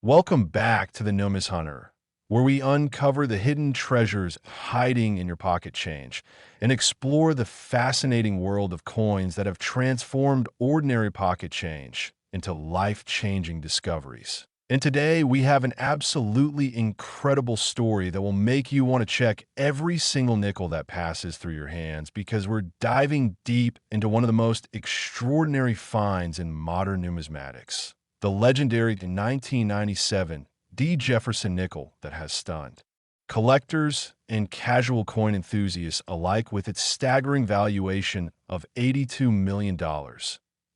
Welcome back to the Nomis Hunter, where we uncover the hidden treasures hiding in your pocket change and explore the fascinating world of coins that have transformed ordinary pocket change into life-changing discoveries. And today we have an absolutely incredible story that will make you want to check every single nickel that passes through your hands because we're diving deep into one of the most extraordinary finds in modern numismatics, the legendary 1997 Jefferson Nickel that has stunned collectors and casual coin enthusiasts alike with its staggering valuation of $82 million.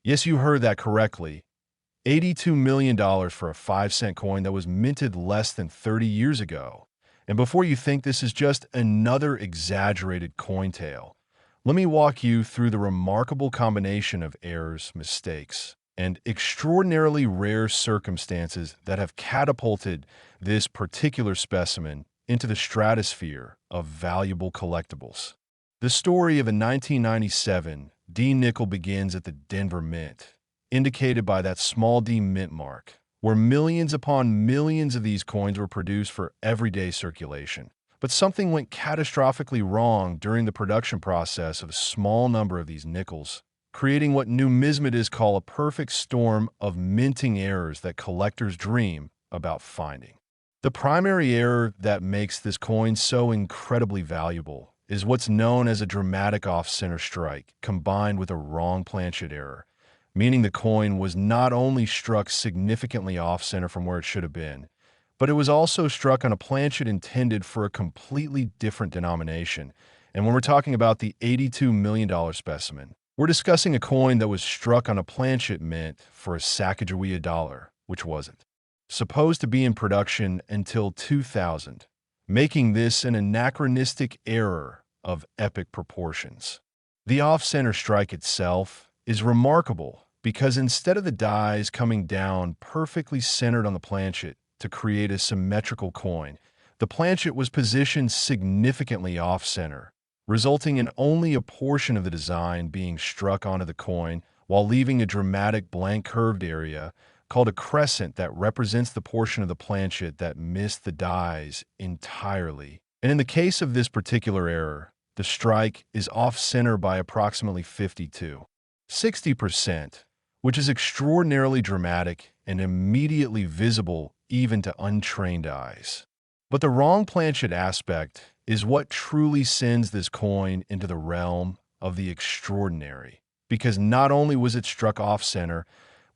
Yes, you heard that correctly. $82 million for a 5-cent coin that was minted less than 30 years ago. And before you think this is just another exaggerated coin tale, let me walk you through the remarkable combination of errors, mistakes, and extraordinarily rare circumstances that have catapulted this particular specimen into the stratosphere of valuable collectibles. The story of a 1997 D nickel begins at the Denver Mint, indicated by that small D mint mark, where millions upon millions of these coins were produced for everyday circulation. But something went catastrophically wrong during the production process of a small number of these nickels, creating what numismatists call a perfect storm of minting errors that collectors dream about finding. The primary error that makes this coin so incredibly valuable is what's known as a dramatic off-center strike combined with a wrong planchet error, meaning the coin was not only struck significantly off-center from where it should have been, but it was also struck on a planchet intended for a completely different denomination. And when we're talking about the $82 million specimen, we're discussing a coin that was struck on a planchet meant for a Sacagawea dollar, which wasn't supposed to be in production until 2000, making this an anachronistic error of epic proportions. The off-center strike itself is remarkable because instead of the dies coming down perfectly centered on the planchet to create a symmetrical coin, the planchet was positioned significantly off-center, resulting in only a portion of the design being struck onto the coin while leaving a dramatic blank curved area called a crescent that represents the portion of the planchet that missed the dies entirely. And in the case of this particular error, the strike is off-center by approximately 60%, which is extraordinarily dramatic and immediately visible even to untrained eyes. But the wrong planchet aspect is what truly sends this coin into the realm of the extraordinary, because not only was it struck off-center,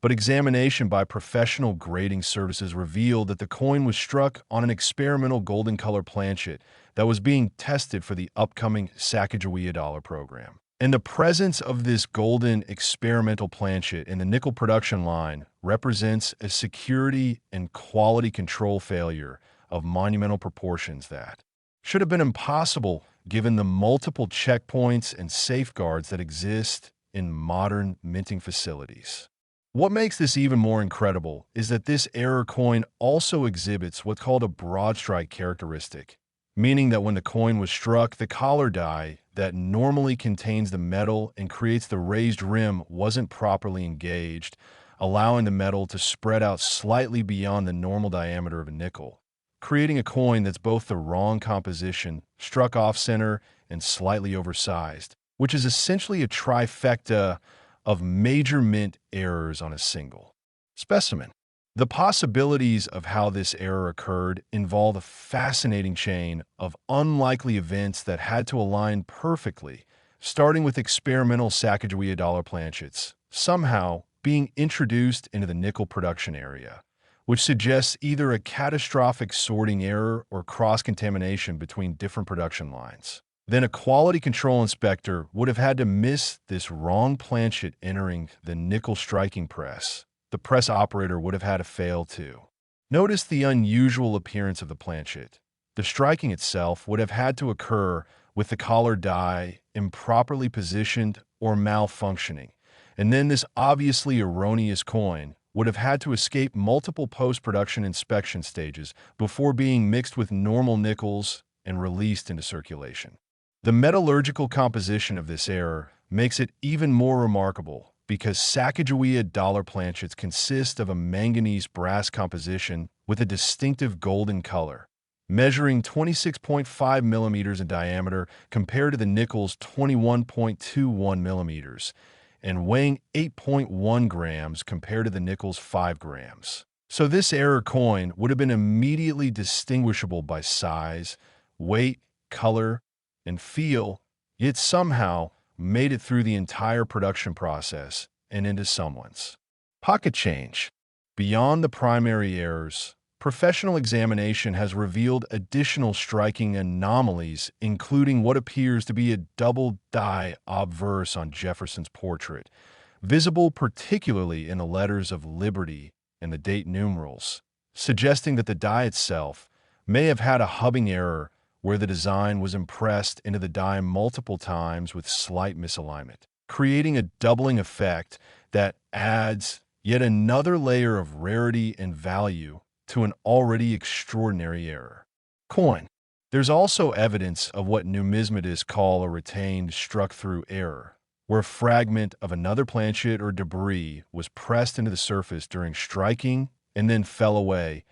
but examination by professional grading services revealed that the coin was struck on an experimental golden color planchet that was being tested for the upcoming Sacagawea dollar program. And the presence of this golden experimental planchet in the nickel production line represents a security and quality control failure of monumental proportions that should have been impossible given the multiple checkpoints and safeguards that exist in modern minting facilities. What makes this even more incredible is that this error coin also exhibits what's called a broadstrike characteristic, meaning that when the coin was struck, the collar die that normally contains the metal and creates the raised rim wasn't properly engaged, allowing the metal to spread out slightly beyond the normal diameter of a nickel, creating a coin that's both the wrong composition, struck off-center, and slightly oversized, which is essentially a trifecta of major mint errors on a single specimen. The possibilities of how this error occurred involve a fascinating chain of unlikely events that had to align perfectly, starting with experimental Sacagawea dollar planchets somehow being introduced into the nickel production area, which suggests either a catastrophic sorting error or cross-contamination between different production lines. Then a quality control inspector would have had to miss this wrong planchet entering the nickel striking press. The press operator would have had to fail too. Notice the unusual appearance of the planchet. The striking itself would have had to occur with the collar die improperly positioned or malfunctioning, and then this obviously erroneous coin would have had to escape multiple post-production inspection stages before being mixed with normal nickels and released into circulation. The metallurgical composition of this error makes it even more remarkable because Sacagawea dollar planchets consist of a manganese brass composition with a distinctive golden color, measuring 26.5 millimeters in diameter compared to the nickel's 21.21 millimeters, and weighing 8.1 grams compared to the nickel's 5 grams. So this error coin would have been immediately distinguishable by size, weight, color, and feel, yet somehow made it through the entire production process and into someone's pocket change. Beyond the primary errors, professional examination has revealed additional striking anomalies, including what appears to be a double die obverse on Jefferson's portrait, visible particularly in the letters of Liberty and the date numerals, suggesting that the die itself may have had a hubbing error where the design was impressed into the die multiple times with slight misalignment, creating a doubling effect that adds yet another layer of rarity and value to an already extraordinary error coin. There's also evidence of what numismatists call a retained struck-through error, where a fragment of another planchet or debris was pressed into the surface during striking and then fell away,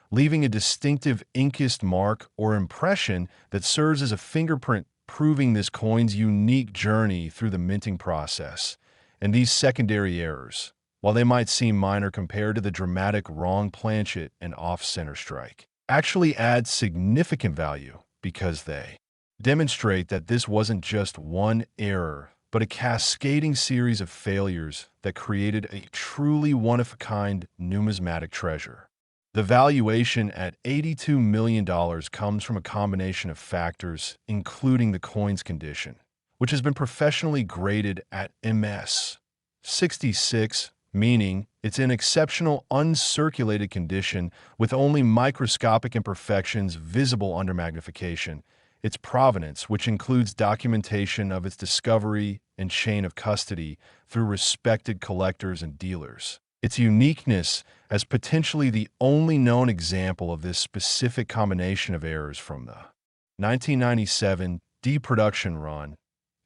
leaving a distinctive inkist mark or impression that serves as a fingerprint proving this coin's unique journey through the minting process. And these secondary errors, while they might seem minor compared to the dramatic wrong planchet and off-center strike, actually add significant value because they demonstrate that this wasn't just one error, but a cascading series of failures that created a truly one-of-a-kind numismatic treasure. The valuation at $82 million comes from a combination of factors, including the coin's condition, which has been professionally graded at MS 66, meaning it's in exceptional uncirculated condition with only microscopic imperfections visible under magnification, its provenance, which includes documentation of its discovery and chain of custody through respected collectors and dealers, its uniqueness as potentially the only known example of this specific combination of errors from the 1997 deproduction run,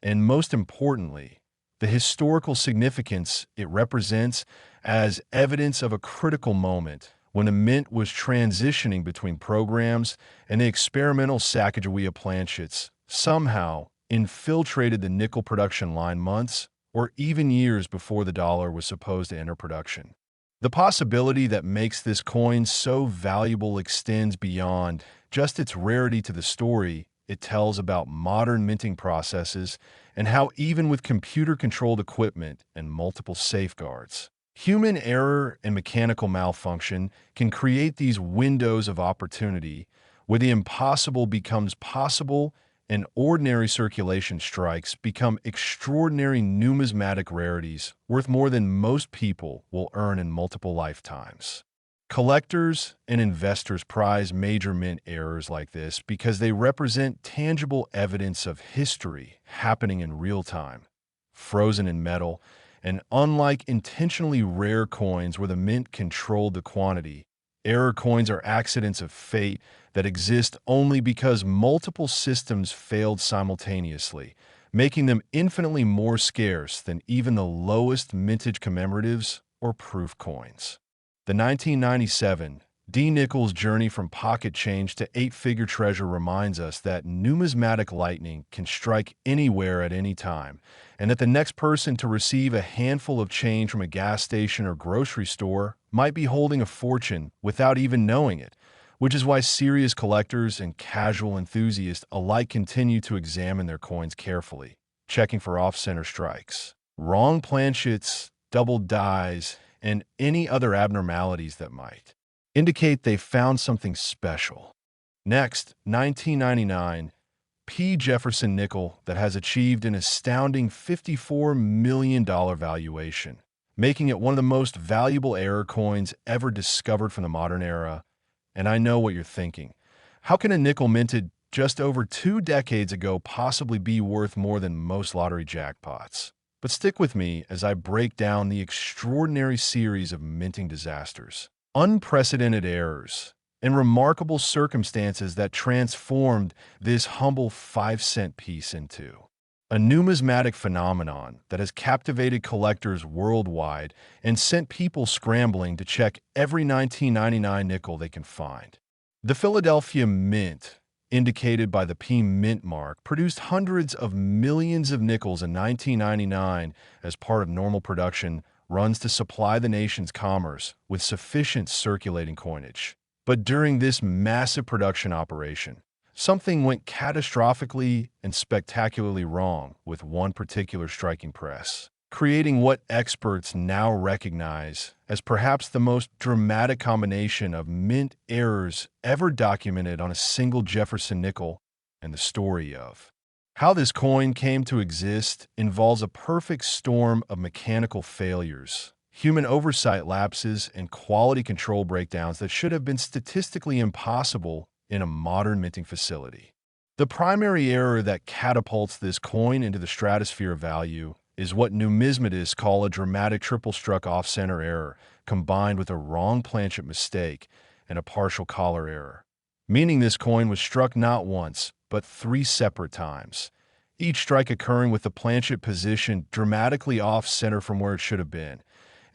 and most importantly, the historical significance it represents as evidence of a critical moment when the mint was transitioning between programs and the experimental Sacagawea planchets somehow infiltrated the nickel production line months or even years before the dollar was supposed to enter production. The possibility that makes this coin so valuable extends beyond just its rarity to the story it tells about modern minting processes and how even with computer-controlled equipment and multiple safeguards, human error and mechanical malfunction can create these windows of opportunity where the impossible becomes possible and ordinary circulation strikes become extraordinary numismatic rarities worth more than most people will earn in multiple lifetimes. Collectors and investors prize major mint errors like this because they represent tangible evidence of history happening in real time, frozen in metal, and unlike intentionally rare coins where the mint controlled the quantity, error coins are accidents of fate that exist only because multiple systems failed simultaneously, making them infinitely more scarce than even the lowest mintage commemoratives or proof coins. The 1997 D. Nickel's journey from pocket change to eight-figure treasure reminds us that numismatic lightning can strike anywhere at any time, and that the next person to receive a handful of change from a gas station or grocery store might be holding a fortune without even knowing it, which is why serious collectors and casual enthusiasts alike continue to examine their coins carefully, checking for off-center strikes, wrong planchets, double dies, and any other abnormalities that might indicate they found something special. Next, 1999, P. Jefferson Nickel that has achieved an astounding $54 million valuation, making it one of the most valuable error coins ever discovered from the modern era. And I know what you're thinking. How can a nickel minted just over 2 decades ago possibly be worth more than most lottery jackpots? But stick with me as I break down the extraordinary series of minting disasters, unprecedented errors, and remarkable circumstances that transformed this humble 5-cent piece into a numismatic phenomenon that has captivated collectors worldwide and sent people scrambling to check every 1999 nickel they can find. The Philadelphia Mint, indicated by the P Mint mark, produced hundreds of millions of nickels in 1999 as part of normal production runs to supply the nation's commerce with sufficient circulating coinage. But during this massive production operation, something went catastrophically and spectacularly wrong with one particular striking press, creating what experts now recognize as perhaps the most dramatic combination of mint errors ever documented on a single Jefferson nickel. And the story of how this coin came to exist involves a perfect storm of mechanical failures, human oversight lapses, and quality control breakdowns that should have been statistically impossible in a modern minting facility. The primary error that catapults this coin into the stratosphere of value is what numismatists call a dramatic triple-struck off-center error combined with a wrong planchet mistake and a partial collar error, meaning this coin was struck not once, but 3 separate times, each strike occurring with the planchet position dramatically off-center from where it should have been.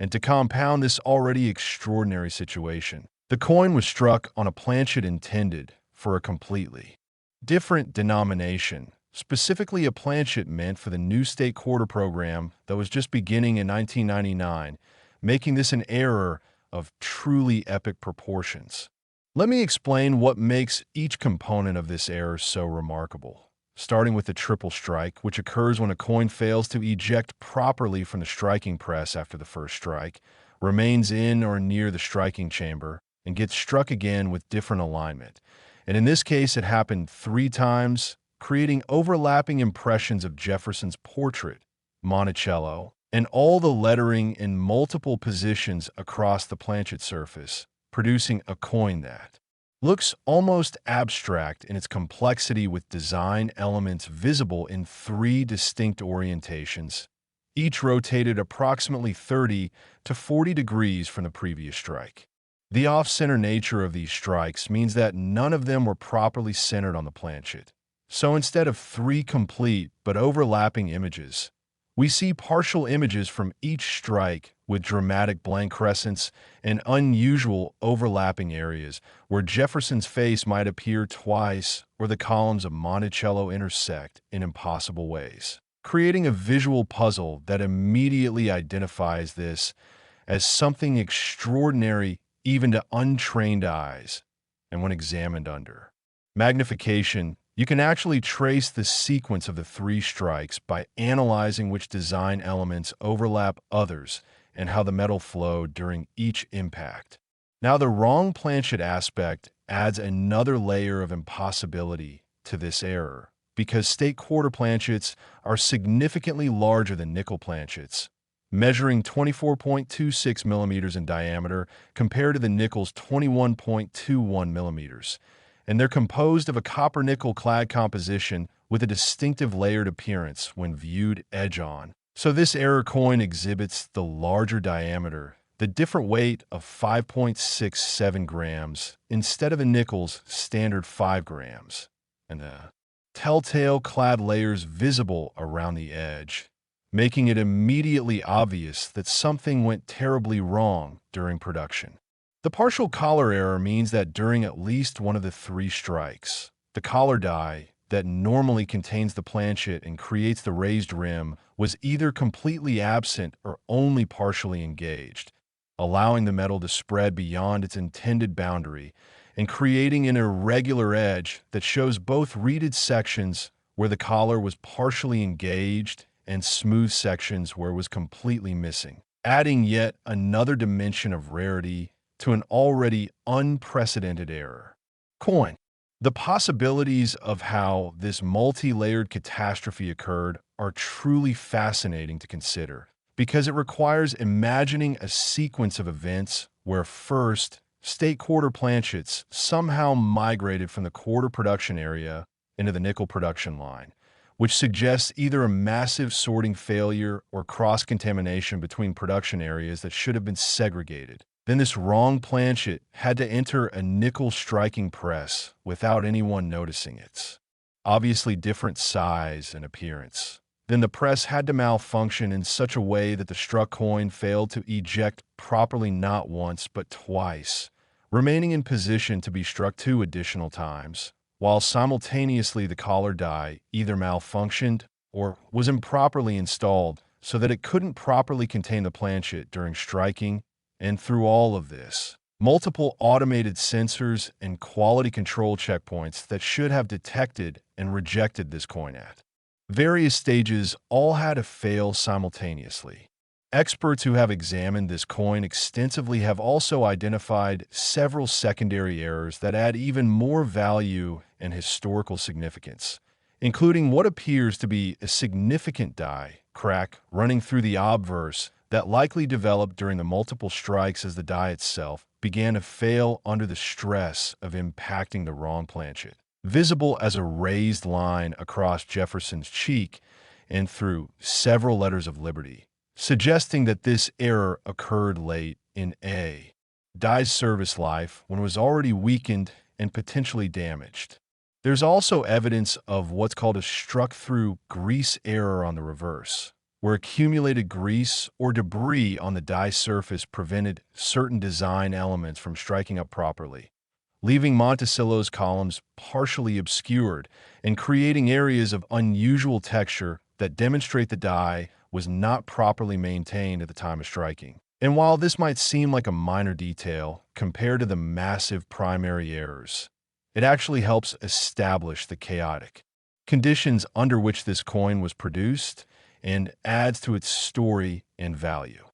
And to compound this already extraordinary situation, the coin was struck on a planchet intended for a completely different denomination, specifically a planchet meant for the new state quarter program that was just beginning in 1999, making this an error of truly epic proportions. Let me explain what makes each component of this error so remarkable, starting with the triple strike, which occurs when a coin fails to eject properly from the striking press after the first strike, remains in or near the striking chamber, and gets struck again with different alignment. And in this case, it happened 3 times, creating overlapping impressions of Jefferson's portrait, Monticello, and all the lettering in multiple positions across the planchet surface, producing a coin that looks almost abstract in its complexity with design elements visible in 3 distinct orientations, each rotated approximately 30 to 40 degrees from the previous strike. The off-center nature of these strikes means that none of them were properly centered on the planchet. So instead of 3 complete but overlapping images, we see partial images from each strike with dramatic blank crescents and unusual overlapping areas where Jefferson's face might appear twice or the columns of Monticello intersect in impossible ways, creating a visual puzzle that immediately identifies this as something extraordinary even to untrained eyes. And when examined under magnification, you can actually trace the sequence of the 3 strikes by analyzing which design elements overlap others and how the metal flowed during each impact. Now, the wrong planchet aspect adds another layer of impossibility to this error, because state quarter planchets are significantly larger than nickel planchets, measuring 24.26 millimeters in diameter compared to the nickel's 21.21 millimeters. And they're composed of a copper-nickel clad composition with a distinctive layered appearance when viewed edge-on. So this error coin exhibits the larger diameter, the different weight of 5.67 grams instead of the nickel's standard 5 grams, and the telltale clad layers visible around the edge, making it immediately obvious that something went terribly wrong during production. The partial collar error means that during at least one of the 3 strikes, the collar die that normally contains the planchet and creates the raised rim was either completely absent or only partially engaged, allowing the metal to spread beyond its intended boundary and creating an irregular edge that shows both reeded sections where the collar was partially engaged and smooth sections where it was completely missing, adding yet another dimension of rarity to an already unprecedented error. Coin. The possibilities of how this multi-layered catastrophe occurred are truly fascinating to consider, because it requires imagining a sequence of events where first, state quarter planchets somehow migrated from the quarter production area into the nickel production line, which suggests either a massive sorting failure or cross-contamination between production areas that should have been segregated. Then this wrong planchet had to enter a nickel striking press without anyone noticing its obviously different size and appearance, Then the press had to malfunction in such a way that the struck coin failed to eject properly not once but twice, remaining in position to be struck 2 additional times, while simultaneously the collar die either malfunctioned or was improperly installed so that it couldn't properly contain the planchet during striking. And through all of this, multiple automated sensors and quality control checkpoints that should have detected and rejected this coin at various stages all had to fail simultaneously. Experts who have examined this coin extensively have also identified several secondary errors that add even more value and historical significance, including what appears to be a significant die crack running through the obverse that likely developed during the multiple strikes as the die itself began to fail under the stress of impacting the wrong planchet, visible as a raised line across Jefferson's cheek and through several letters of liberty, suggesting that this error occurred late in a die's service life when it was already weakened and potentially damaged. There's also evidence of what's called a struck-through grease error on the reverse, where accumulated grease or debris on the die surface prevented certain design elements from striking up properly, leaving Monticello's columns partially obscured and creating areas of unusual texture that demonstrate the die was not properly maintained at the time of striking. And while this might seem like a minor detail compared to the massive primary errors, it actually helps establish the chaotic conditions under which this coin was produced and adds to its story and value.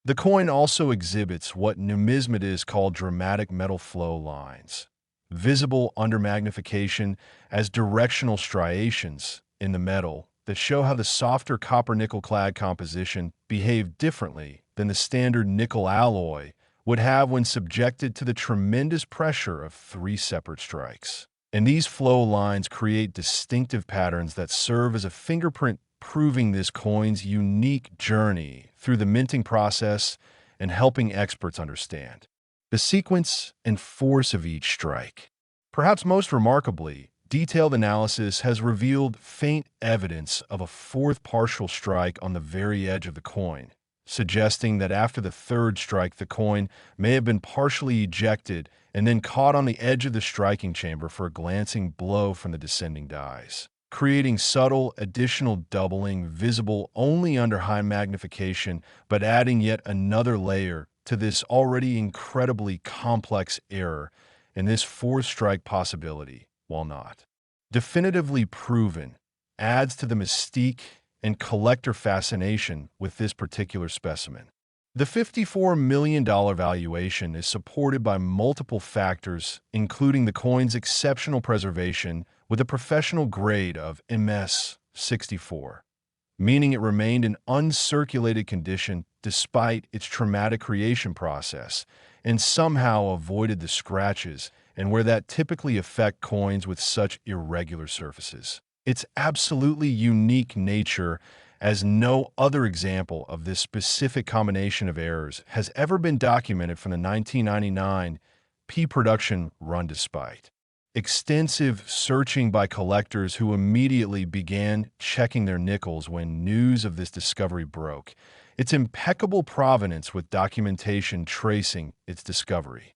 The coin also exhibits what numismatists call dramatic metal flow lines, visible under magnification as directional striations in the metal that show how the softer copper-nickel clad composition behaved differently than the standard nickel alloy would have when subjected to the tremendous pressure of 3 separate strikes. And these flow lines create distinctive patterns that serve as a fingerprint proving this coin's unique journey through the minting process and helping experts understand the sequence and force of each strike. Perhaps most remarkably, detailed analysis has revealed faint evidence of a 4th partial strike on the very edge of the coin, suggesting that after the 3rd strike the coin may have been partially ejected and then caught on the edge of the striking chamber for a glancing blow from the descending dies, creating subtle additional doubling visible only under high magnification, but adding yet another layer to this already incredibly complex error. And this 4th strike possibility, while not definitively proven, adds to the mystique and collector fascination with this particular specimen. The $54 million valuation is supported by multiple factors, including the coin's exceptional preservation with a professional grade of MS-64, meaning it remained in uncirculated condition despite its traumatic creation process, and somehow avoided the scratches and where that typically affect coins with such irregular surfaces. Its absolutely unique nature, as no other example of this specific combination of errors has ever been documented from the 1999 P-production run, despite extensive searching by collectors who immediately began checking their nickels when news of this discovery broke. Its impeccable provenance with documentation tracing its discovery.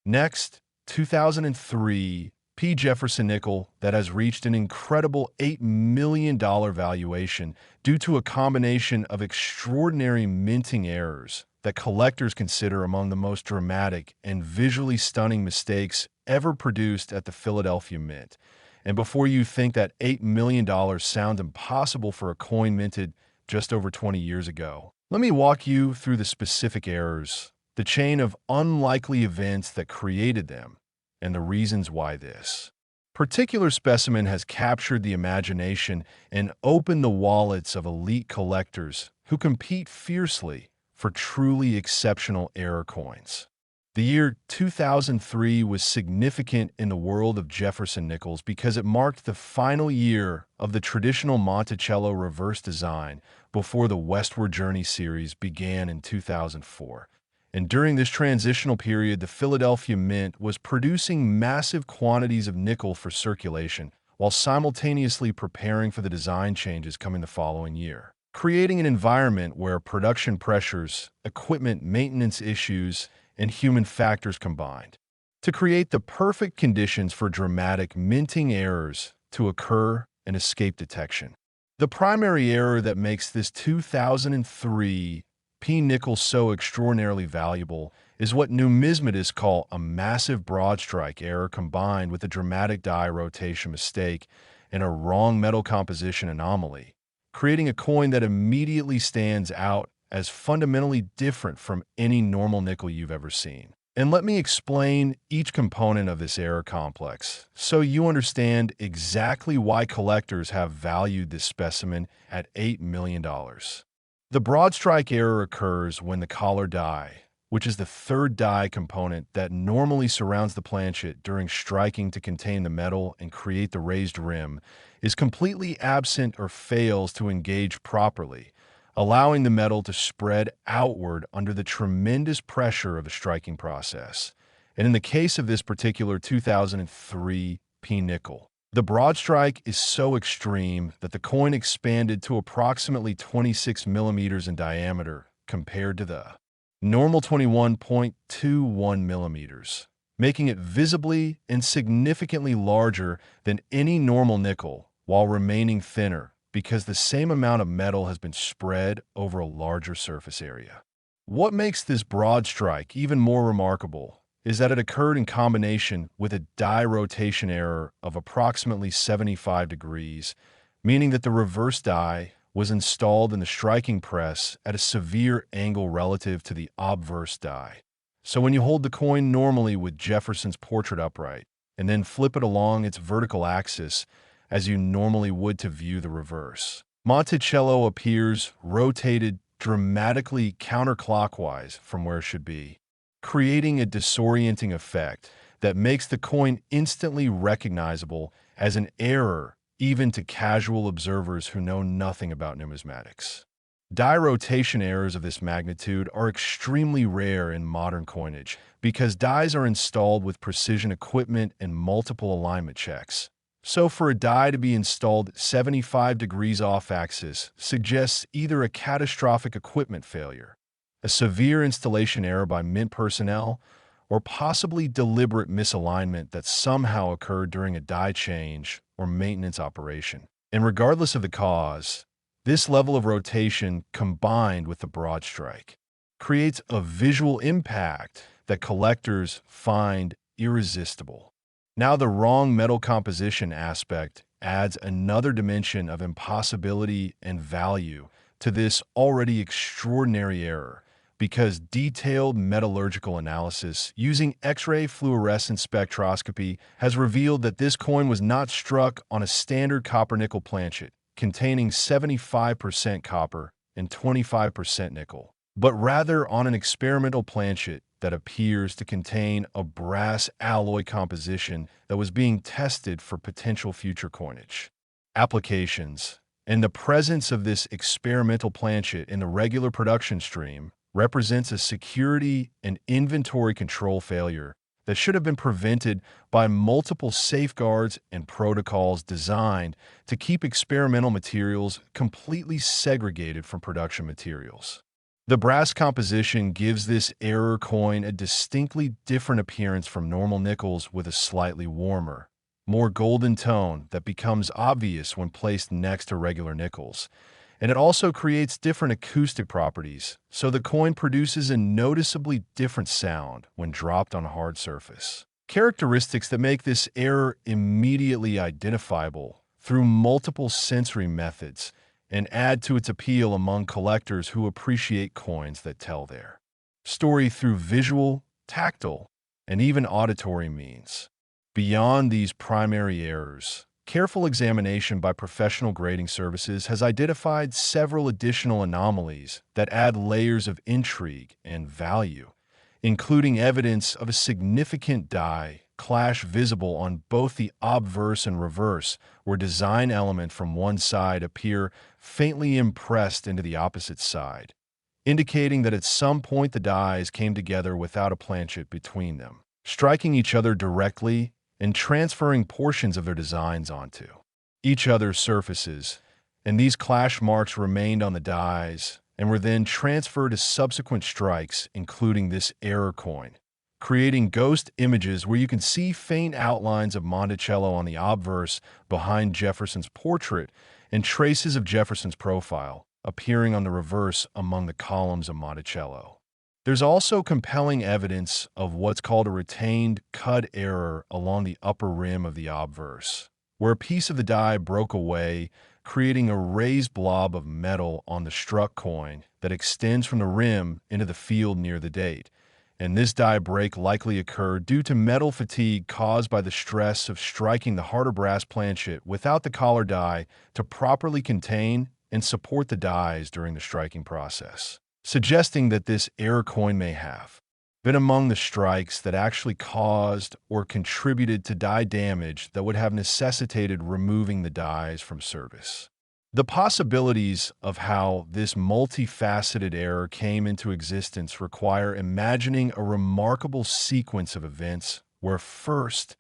Next, 2003 P. Jefferson Nickel that has reached an incredible $8 million valuation due to a combination of extraordinary minting errors that collectors consider among the most dramatic and visually stunning mistakes ever produced at the Philadelphia Mint. And before you think that $8 million sounds impossible for a coin minted just over 20 years ago, let me walk you through the specific errors, the chain of unlikely events that created them, and the reasons why this particular specimen has captured the imagination and opened the wallets of elite collectors who compete fiercely for truly exceptional error coins. The year 2003 was significant in the world of Jefferson Nickels because it marked the final year of the traditional Monticello reverse design before the Westward Journey series began in 2004. And during this transitional period, the Philadelphia Mint was producing massive quantities of nickel for circulation, while simultaneously preparing for the design changes coming the following year, creating an environment where production pressures, equipment maintenance issues, and human factors combined to create the perfect conditions for dramatic minting errors to occur and escape detection. The primary error that makes this 2003 P-nickel so extraordinarily valuable is what numismatists call a massive broadstrike error combined with a dramatic die rotation mistake and a wrong metal composition anomaly, creating a coin that immediately stands out as fundamentally different from any normal nickel you've ever seen. And let me explain each component of this error complex so you understand exactly why collectors have valued this specimen at $8 million. The broadstrike error occurs when the collar die, which is the third die component that normally surrounds the planchet during striking to contain the metal and create the raised rim, is completely absent or fails to engage properly, allowing the metal to spread outward under the tremendous pressure of the striking process. And in the case of this particular 2003 P-nickel, the broadstrike is so extreme that the coin expanded to approximately 26 millimeters in diameter compared to the normal 21.21 millimeters, making it visibly and significantly larger than any normal nickel while remaining thinner, because the same amount of metal has been spread over a larger surface area. What makes this broad strike even more remarkable is that it occurred in combination with a die rotation error of approximately 75 degrees, meaning that the reverse die was installed in the striking press at a severe angle relative to the obverse die. So when you hold the coin normally with Jefferson's portrait upright, and then flip it along its vertical axis, as you normally would to view the reverse, Monticello appears rotated dramatically counterclockwise from where it should be, creating a disorienting effect that makes the coin instantly recognizable as an error even to casual observers who know nothing about numismatics. Die rotation errors of this magnitude are extremely rare in modern coinage because dies are installed with precision equipment and multiple alignment checks. So for a die to be installed 75 degrees off axis suggests either a catastrophic equipment failure, a severe installation error by mint personnel, or possibly deliberate misalignment that somehow occurred during a die change or maintenance operation. And regardless of the cause, this level of rotation combined with the broad strike creates a visual impact that collectors find irresistible. Now, the wrong metal composition aspect adds another dimension of impossibility and value to this already extraordinary error, because detailed metallurgical analysis using X-ray fluorescence spectroscopy has revealed that this coin was not struck on a standard copper-nickel planchet containing 75% copper and 25% nickel, but rather on an experimental planchet that appears to contain a brass alloy composition that was being tested for potential future coinage applications. And the presence of this experimental planchet in the regular production stream represents a security and inventory control failure that should have been prevented by multiple safeguards and protocols designed to keep experimental materials completely segregated from production materials. The brass composition gives this error coin a distinctly different appearance from normal nickels, with a slightly warmer, more golden tone that becomes obvious when placed next to regular nickels. And it also creates different acoustic properties, so the coin produces a noticeably different sound when dropped on a hard surface. Characteristics that make this error immediately identifiable through multiple sensory methods and add to its appeal among collectors who appreciate coins that tell their story through visual, tactile, and even auditory means. Beyond these primary errors, careful examination by professional grading services has identified several additional anomalies that add layers of intrigue and value, including evidence of a significant die clash visible on both the obverse and reverse, where design elements from one side appear faintly impressed into the opposite side, indicating that at some point the dies came together without a planchet between them, striking each other directly and transferring portions of their designs onto each other's surfaces, and these clash marks remained on the dies and were then transferred to subsequent strikes, including this error coin, creating ghost images where you can see faint outlines of Monticello on the obverse behind Jefferson's portrait and traces of Jefferson's profile appearing on the reverse among the columns of Monticello. There's also compelling evidence of what's called a retained cut error along the upper rim of the obverse, where a piece of the die broke away, creating a raised blob of metal on the struck coin that extends from the rim into the field near the date. And this die break likely occurred due to metal fatigue caused by the stress of striking the harder brass planchet without the collar die to properly contain and support the dies during the striking process, suggesting that this error coin may have been among the strikes that actually caused or contributed to die damage that would have necessitated removing the dies from service. The possibilities of how this multifaceted error came into existence require imagining a remarkable sequence of events where first,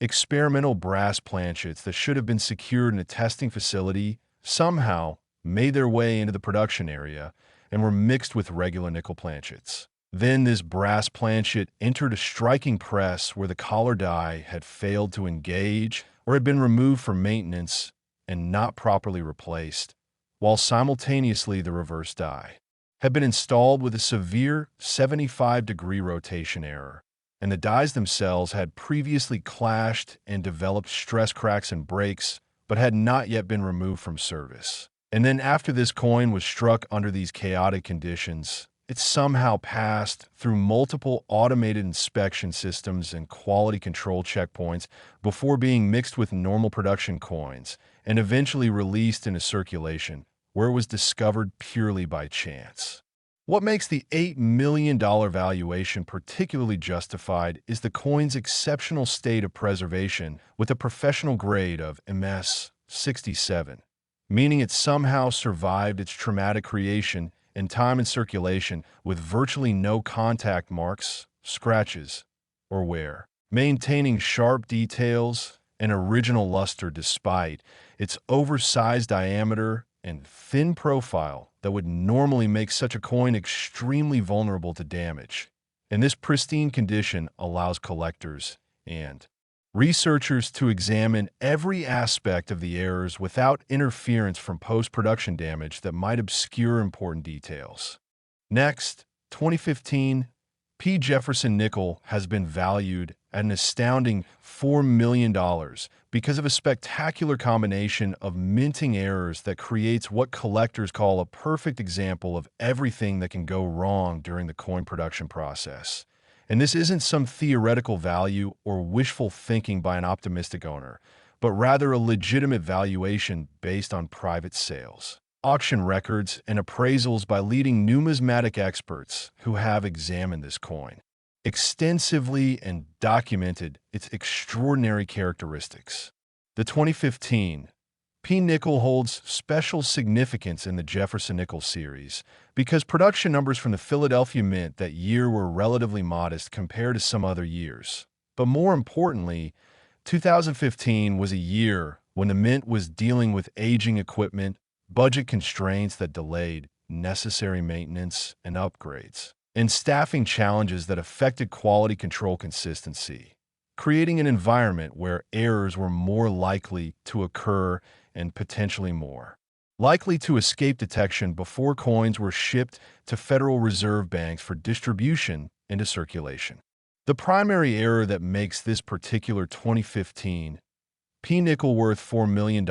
experimental brass planchets that should have been secured in a testing facility somehow made their way into the production area and were mixed with regular nickel planchets. Then this brass planchet entered a striking press where the collar die had failed to engage or had been removed for maintenance and not properly replaced, while simultaneously the reverse die had been installed with a severe 75-degree rotation error, and the dies themselves had previously clashed and developed stress cracks and breaks, but had not yet been removed from service. And then after this coin was struck under these chaotic conditions, it somehow passed through multiple automated inspection systems and quality control checkpoints before being mixed with normal production coins and eventually released into circulation, where it was discovered purely by chance. What makes the $8 million valuation particularly justified is the coin's exceptional state of preservation with a professional grade of MS 67, meaning it somehow survived its traumatic creation and time in circulation with virtually no contact marks, scratches, or wear, maintaining sharp details and original luster despite its oversized diameter and thin profile that would normally make such a coin extremely vulnerable to damage. And this pristine condition allows collectors and researchers to examine every aspect of the errors without interference from post-production damage that might obscure important details. Next, 2015, Jefferson Nickel has been valued at an astounding $4 million because of a spectacular combination of minting errors that creates what collectors call a perfect example of everything that can go wrong during the coin production process. And this isn't some theoretical value or wishful thinking by an optimistic owner, but rather a legitimate valuation based on private sales, auction records, and appraisals by leading numismatic experts who have examined this coin extensively and documented its extraordinary characteristics. The 2015 Nickel holds special significance in the Jefferson Nickel series because production numbers from the Philadelphia Mint that year were relatively modest compared to some other years. But more importantly, 2015 was a year when the Mint was dealing with aging equipment, budget constraints that delayed necessary maintenance and upgrades, and staffing challenges that affected quality control consistency, creating an environment where errors were more likely to occur and potentially more likely to escape detection before coins were shipped to Federal Reserve banks for distribution into circulation. The primary error that makes this particular 2015 Nickel worth $4 million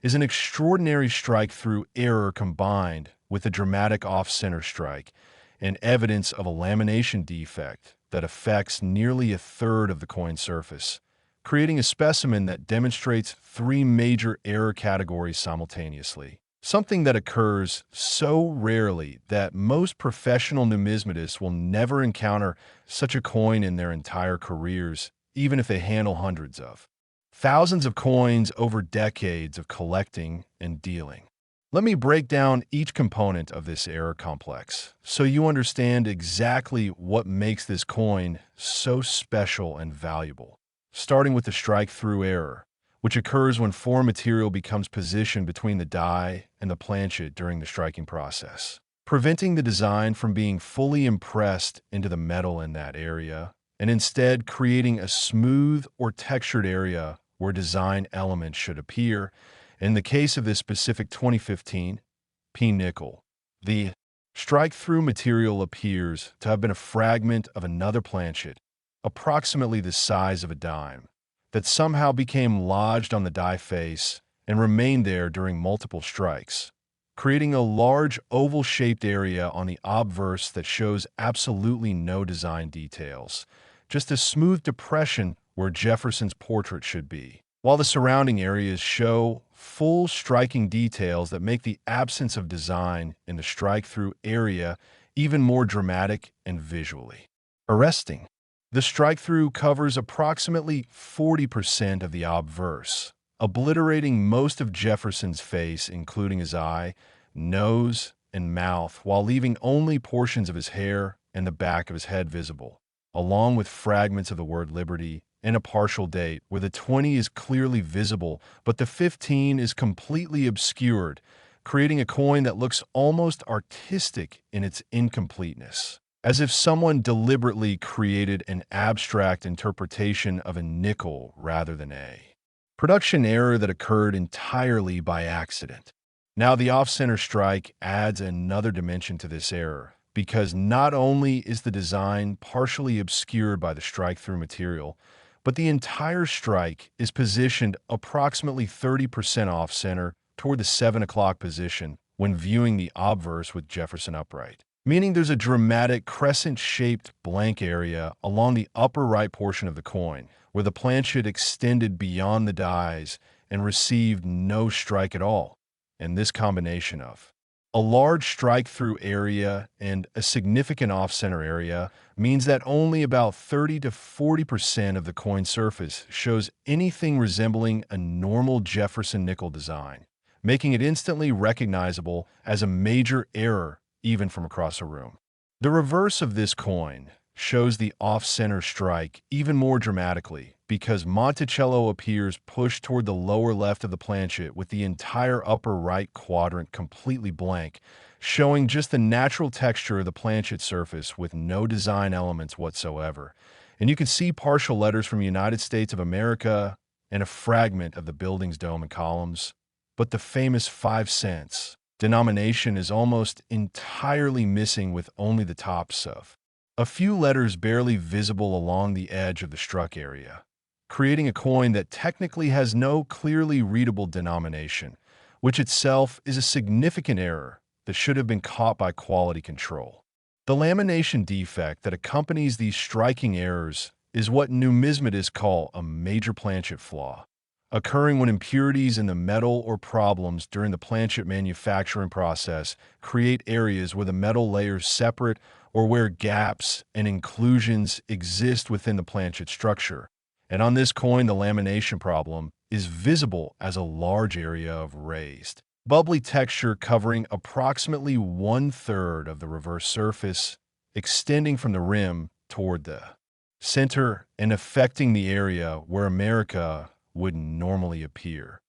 is an extraordinary strike-through error combined with a dramatic off-center strike and evidence of a lamination defect that affects nearly a third of the coin surface, creating a specimen that demonstrates three major error categories simultaneously, something that occurs so rarely that most professional numismatists will never encounter such a coin in their entire careers, even if they handle hundreds of thousands of coins over decades of collecting and dealing. Let me break down each component of this error complex so you understand exactly what makes this coin so special and valuable. starting with the strike-through error, which occurs when foreign material becomes positioned between the die and the planchet during the striking process, preventing the design from being fully impressed into the metal in that area, and instead creating a smooth or textured area where design elements should appear. In the case of this specific 2015 Nickel, the strike-through material appears to have been a fragment of another planchet, approximately the size of a dime, that somehow became lodged on the die face and remained there during multiple strikes, creating a large oval-shaped area on the obverse that shows absolutely no design details, just a smooth depression where Jefferson's portrait should be, while the surrounding areas show full striking details that make the absence of design in the strike-through area even more dramatic and visually arresting. The strike-through covers approximately 40% of the obverse, obliterating most of Jefferson's face, including his eye, nose, and mouth, while leaving only portions of his hair and the back of his head visible, along with fragments of the word liberty and a partial date where the 20 is clearly visible, but the 15 is completely obscured, creating a coin that looks almost artistic in its incompleteness, as if someone deliberately created an abstract interpretation of a nickel rather than a production error that occurred entirely by accident. Now, the off-center strike adds another dimension to this error, because not only is the design partially obscured by the strike-through material, but the entire strike is positioned approximately 30% off-center toward the 7 o'clock position when viewing the obverse with Jefferson upright, meaning there's a dramatic crescent-shaped blank area along the upper right portion of the coin, where the planchet extended beyond the dies and received no strike at all. And this combination of a large strike-through area and a significant off-center area means that only about 30 to 40% of the coin surface shows anything resembling a normal Jefferson nickel design, making it instantly recognizable as a major error even from across a room. The reverse of this coin shows the off-center strike even more dramatically, because Monticello appears pushed toward the lower left of the planchet with the entire upper right quadrant completely blank, showing just the natural texture of the planchet surface with no design elements whatsoever. And you can see partial letters from United States of America and a fragment of the building's dome and columns, but the famous 5 cents denomination is almost entirely missing, with only the tops of a few letters barely visible along the edge of the struck area, creating a coin that technically has no clearly readable denomination, which itself is a significant error that should have been caught by quality control. The lamination defect that accompanies these striking errors is what numismatists call a major planchet flaw, occurring when impurities in the metal or problems during the planchet manufacturing process create areas where the metal layers separate or where gaps and inclusions exist within the planchet structure. And on this coin, the lamination problem is visible as a large area of raised, bubbly texture covering approximately 1/3 of the reverse surface, extending from the rim toward the center and affecting the area where America would normally appear.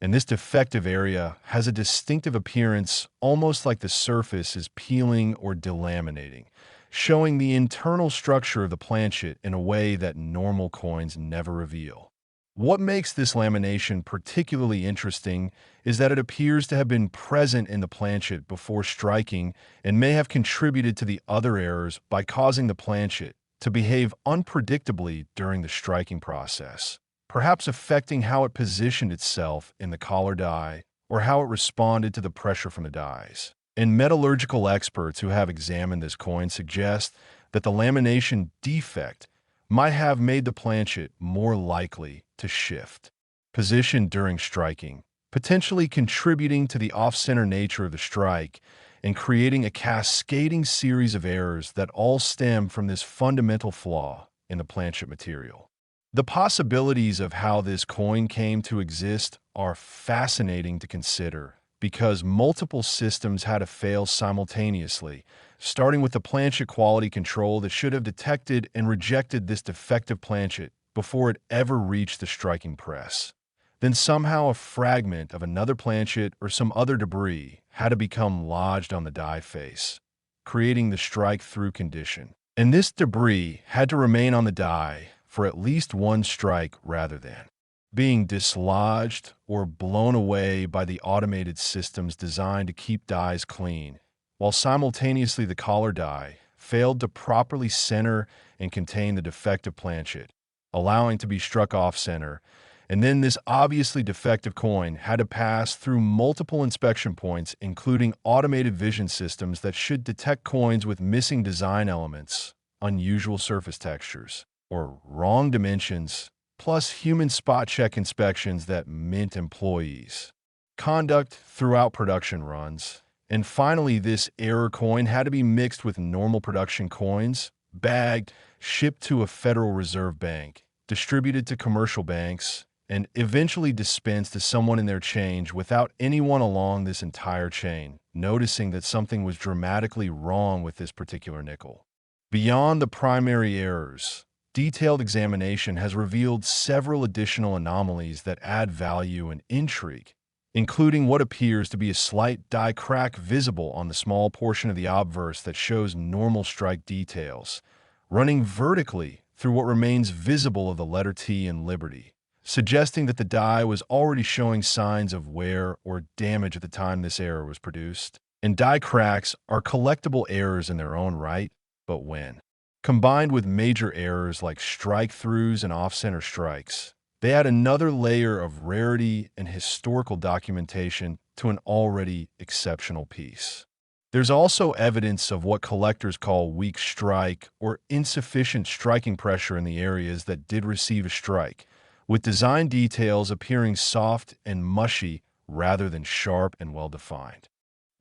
And this defective area has a distinctive appearance, almost like the surface is peeling or delaminating, showing the internal structure of the planchet in a way that normal coins never reveal. What makes this lamination particularly interesting is that it appears to have been present in the planchet before striking and may have contributed to the other errors by causing the planchet to behave unpredictably during the striking process, perhaps affecting how it positioned itself in the collar die or how it responded to the pressure from the dies. And metallurgical experts who have examined this coin suggest that the lamination defect might have made the planchet more likely to shift position during striking, potentially contributing to the off-center nature of the strike and creating a cascading series of errors that all stem from this fundamental flaw in the planchet material. The possibilities of how this coin came to exist are fascinating to consider, because multiple systems had to fail simultaneously, starting with the planchet quality control that should have detected and rejected this defective planchet before it ever reached the striking press. Then somehow a fragment of another planchet or some other debris had to become lodged on the die face, creating the strike-through condition. And this debris had to remain on the die for at least one strike rather than being dislodged or blown away by the automated systems designed to keep dies clean, while simultaneously the collar die failed to properly center and contain the defective planchet, allowing to be struck off-center. And then this obviously defective coin had to pass through multiple inspection points, including automated vision systems that should detect coins with missing design elements, unusual surface textures, or wrong dimensions, plus human spot check inspections that mint employees conduct throughout production runs. And finally, this error coin had to be mixed with normal production coins, bagged, shipped to a Federal Reserve Bank, distributed to commercial banks, and eventually dispensed to someone in their change without anyone along this entire chain noticing that something was dramatically wrong with this particular nickel. Beyond the primary errors, detailed examination has revealed several additional anomalies that add value and intrigue, including what appears to be a slight die crack visible on the small portion of the obverse that shows normal strike details, running vertically through what remains visible of the letter T in Liberty, suggesting that the die was already showing signs of wear or damage at the time this error was produced. And die cracks are collectible errors in their own right, but when combined with major errors like strike-throughs and off-center strikes, they add another layer of rarity and historical documentation to an already exceptional piece. There's also evidence of what collectors call weak strike or insufficient striking pressure in the areas that did receive a strike, with design details appearing soft and mushy rather than sharp and well-defined.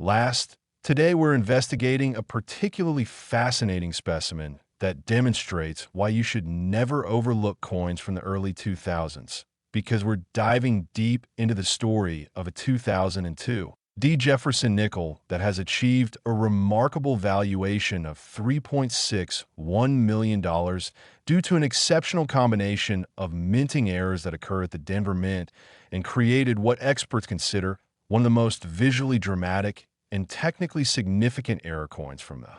Last, today we're investigating a particularly fascinating specimen that demonstrates why you should never overlook coins from the early 2000s, because we're diving deep into the story of a 2002 Jefferson Nickel that has achieved a remarkable valuation of $3.61 million due to an exceptional combination of minting errors that occur at the Denver Mint and created what experts consider one of the most visually dramatic and technically significant error coins from the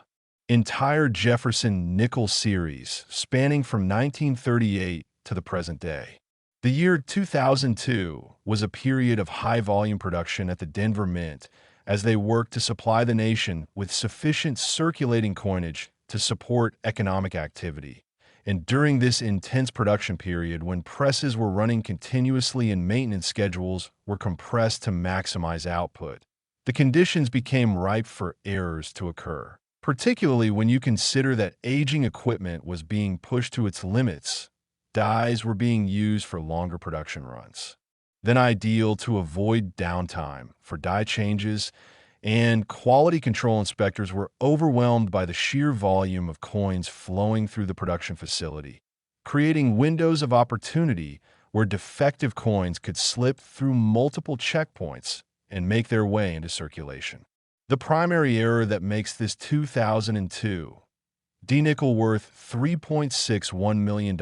entire Jefferson Nickel series, spanning from 1938 to the present day. The year 2002 was a period of high-volume production at the Denver Mint as they worked to supply the nation with sufficient circulating coinage to support economic activity. And during this intense production period, when presses were running continuously and maintenance schedules were compressed to maximize output, the conditions became ripe for errors to occur, particularly when you consider that aging equipment was being pushed to its limits. Dies were being used for longer production runs than ideal to avoid downtime for die changes, and quality control inspectors were overwhelmed by the sheer volume of coins flowing through the production facility, creating windows of opportunity where defective coins could slip through multiple checkpoints and make their way into circulation. The primary error that makes this 2002 nickel worth $3.61 million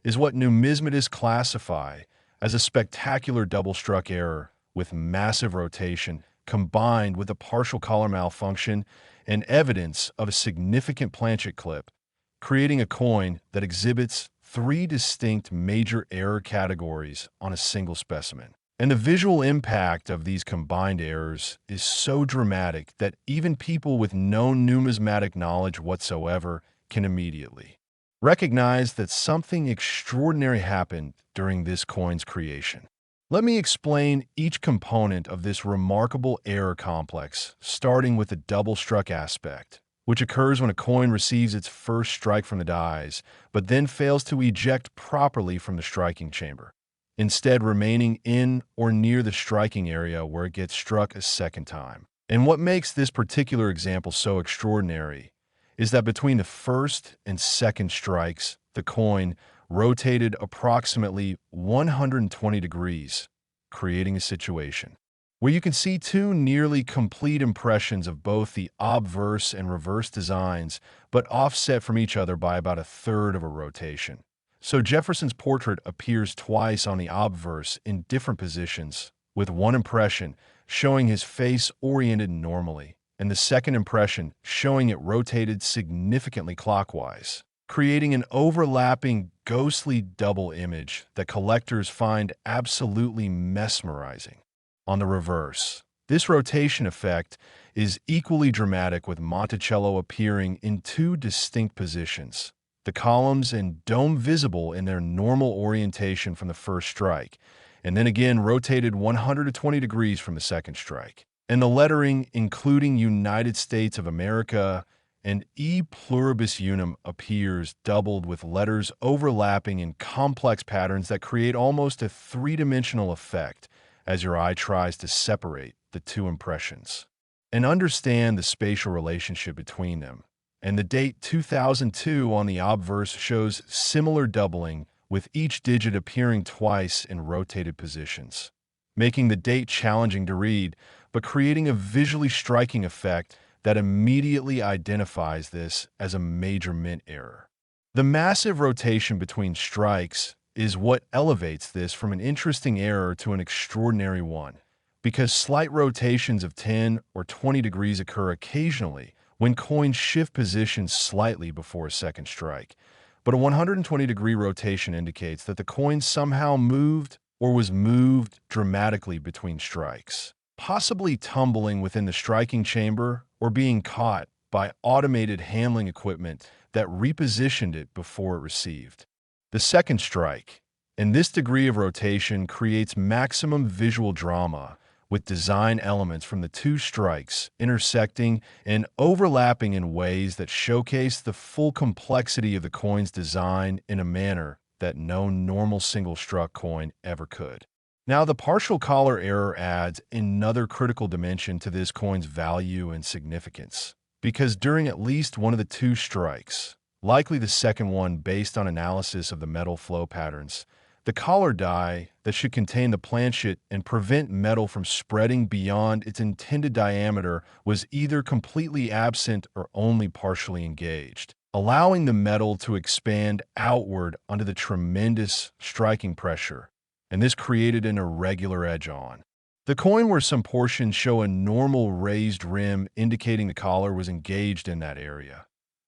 is what numismatists classify as a spectacular double-struck error with massive rotation combined with a partial collar malfunction and evidence of a significant planchet clip, creating a coin that exhibits three distinct major error categories on a single specimen. And the visual impact of these combined errors is so dramatic that even people with no numismatic knowledge whatsoever can immediately recognize that something extraordinary happened during this coin's creation. Let me explain each component of this remarkable error complex, starting with the double-struck aspect, which occurs when a coin receives its first strike from the dies, but then fails to eject properly from the striking chamber, instead remaining in or near the striking area where it gets struck a second time. And what makes this particular example so extraordinary is that between the first and second strikes, the coin rotated approximately 120 degrees, creating a situation where you can see two nearly complete impressions of both the obverse and reverse designs, but offset from each other by about a third of a rotation, So Jefferson's portrait appears twice on the obverse in different positions, with one impression showing his face oriented normally, and the second impression showing it rotated significantly clockwise, creating an overlapping, ghostly double image that collectors find absolutely mesmerizing. On the reverse, this rotation effect is equally dramatic, with Monticello appearing in two distinct positions, the columns and dome visible in their normal orientation from the first strike, and then again rotated 120 degrees from the second strike. And the lettering, including United States of America and E pluribus unum, appears doubled, with letters overlapping in complex patterns that create almost a three-dimensional effect as your eye tries to separate the two impressions and understand the spatial relationship between them. And the date 2002 on the obverse shows similar doubling, with each digit appearing twice in rotated positions, making the date challenging to read, but creating a visually striking effect that immediately identifies this as a major mint error. The massive rotation between strikes is what elevates this from an interesting error to an extraordinary one, because slight rotations of 10 or 20 degrees occur occasionally when coins shift positions slightly before a second strike. But a 120-degree rotation indicates that the coin somehow moved or was moved dramatically between strikes, possibly tumbling within the striking chamber or being caught by automated handling equipment that repositioned it before it received the second strike. And this degree of rotation creates maximum visual drama, with design elements from the two strikes intersecting and overlapping in ways that showcase the full complexity of the coin's design in a manner that no normal single-struck coin ever could. Now, the partial collar error adds another critical dimension to this coin's value and significance, because during at least one of the two strikes, likely the second one based on analysis of the metal flow patterns, the collar die that should contain the planchet and prevent metal from spreading beyond its intended diameter was either completely absent or only partially engaged, allowing the metal to expand outward under the tremendous striking pressure, and this created an irregular edge on the coin where some portions show a normal raised rim indicating the collar was engaged in that area,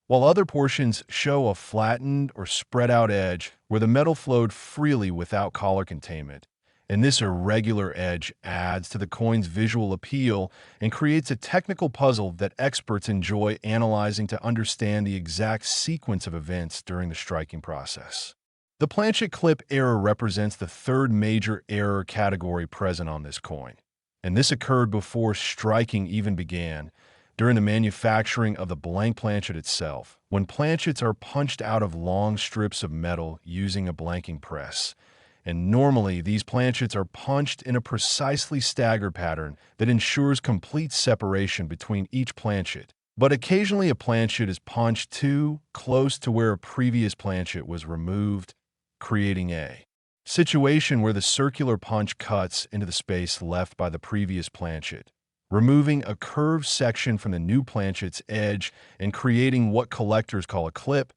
while other portions show a flattened or spread out edge where the metal flowed freely without collar containment. And this irregular edge adds to the coin's visual appeal and creates a technical puzzle that experts enjoy analyzing to understand the exact sequence of events during the striking process. The planchet clip error represents the third major error category present on this coin, and this occurred before striking even began, during the manufacturing of the blank planchet itself, when planchets are punched out of long strips of metal using a blanking press. And normally, these planchets are punched in a precisely staggered pattern that ensures complete separation between each planchet. But occasionally a planchet is punched too close to where a previous planchet was removed, creating a situation where the circular punch cuts into the space left by the previous planchet, removing a curved section from the new planchet's edge and creating what collectors call a clip.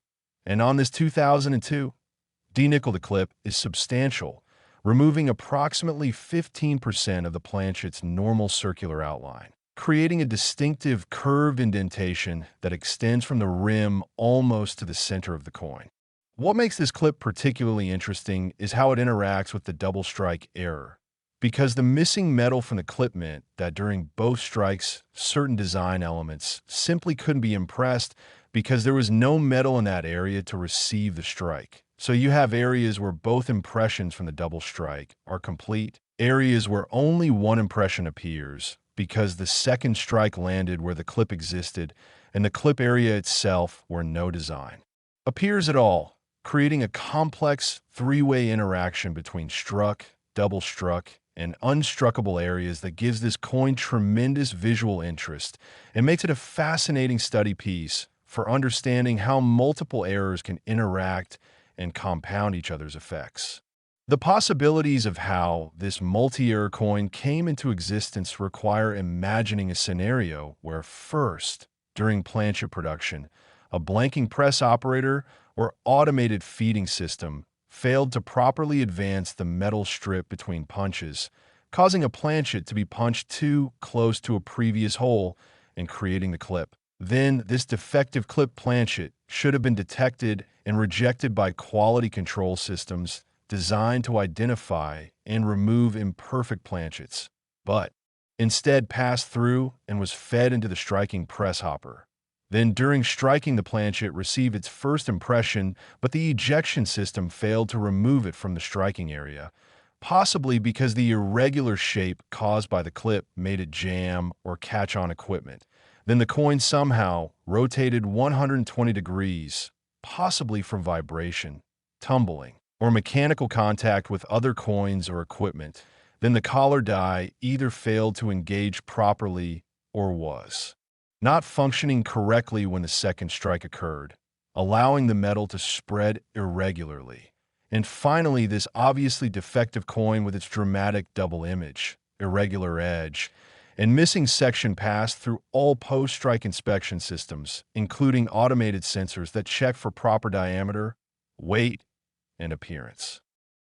And on this 2002 D-nickel, the clip is substantial, removing approximately 15% of the planchet's normal circular outline, creating a distinctive curved indentation that extends from the rim almost to the center of the coin. What makes this clip particularly interesting is how it interacts with the double strike error, because the missing metal from the clip meant that during both strikes, certain design elements simply couldn't be impressed because there was no metal in that area to receive the strike. So you have areas where both impressions from the double strike are complete, areas where only one impression appears because the second strike landed where the clip existed, and the clip area itself where no design appears at all, creating a complex three-way interaction between struck, double struck, and unstruckable areas that gives this coin tremendous visual interest and makes it a fascinating study piece for understanding how multiple errors can interact and compound each other's effects. The possibilities of how this multi-error coin came into existence require imagining a scenario where first, during planchet production, A blanking press operator or automated feeding system failed to properly advance the metal strip between punches, causing a planchet to be punched too close to a previous hole and creating the clip. Then, this defective clip planchet should have been detected and rejected by quality control systems designed to identify and remove imperfect planchets, but instead passed through and was fed into the striking press hopper. Then, during striking, the planchet received its first impression, but the ejection system failed to remove it from the striking area, possibly because the irregular shape caused by the clip made it jam or catch on equipment. Then the coin somehow rotated 120 degrees, possibly from vibration, tumbling, or mechanical contact with other coins or equipment. Then the collar die either failed to engage properly or was not functioning correctly when the second strike occurred, allowing the metal to spread irregularly. And finally, this obviously defective coin with its dramatic double image, irregular edge, and missing section passed through all post-strike inspection systems, including automated sensors that check for proper diameter, weight, and appearance.